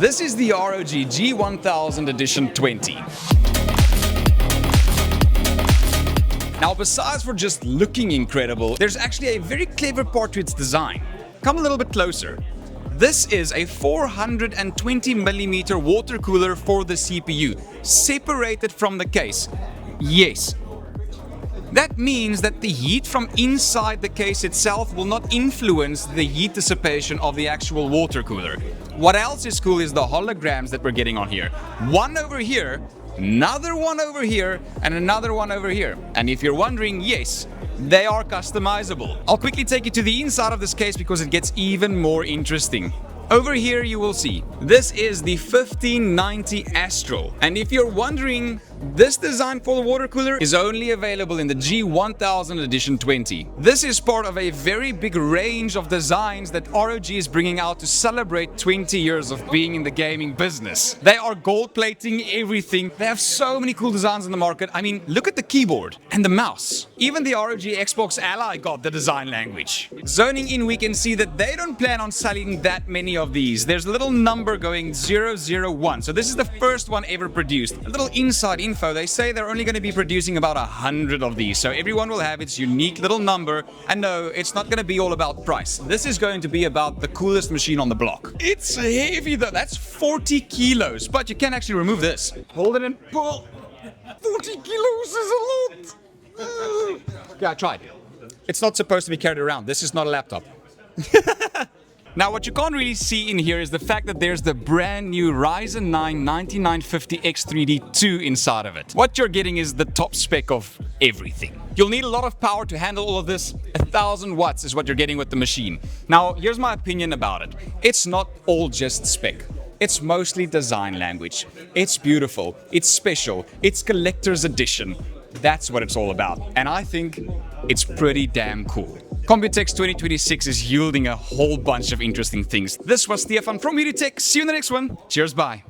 This is the ROG G1000 Edition 20. Now, besides for just looking incredible, there's actually a very clever part to its design. Come a little bit closer. This is a 420mm water cooler for the CPU, separated from the case. Yes. That means that the heat from inside the case itself will not influence the heat dissipation of the actual water cooler. What else is cool is the holograms that we're getting on here. One over here, another one over here, and another one over here. And if you're wondering, yes, they are customizable. I'll quickly take you to the inside of this case because it gets even more interesting. Over here you will see, this is the 1590 Astro. And if you're wondering, this design for the water cooler is only available in the G1000 Edition 20. This is part of a very big range of designs that ROG is bringing out to celebrate 20 years of being in the gaming business. They are gold plating everything. They have so many cool designs in the market. I mean, look at the keyboard and the mouse. Even the ROG Xbox Ally got the design language. Zoning in, we can see that they don't plan on selling that many of these. There's a little number going 001. So this is the first one ever produced. A little inside info, they say they're only going to be producing about 100 of these. So everyone will have its unique little number. And no, it's not going to be all about price. This is going to be about the coolest machine on the block. It's heavy though. That's 40 kilos. But you can actually remove this. Hold it and pull. 40 kilos is a lot. Yeah, I tried. It's not supposed to be carried around. This is not a laptop. Now, what you can't really see in here is the fact that there's the brand new Ryzen 9 9950X3D2 inside of it. What you're getting is the top spec of everything. You'll need a lot of power to handle all of this. 1000 watts is what you're getting with the machine. Now, here's my opinion about it. It's not all just spec. It's mostly design language. It's beautiful. It's special. It's collector's edition. That's what it's all about. And I think it's pretty damn cool. Computex 2026 is yielding a whole bunch of interesting things. This was Stefan from Computex. See you in the next one. Cheers, bye.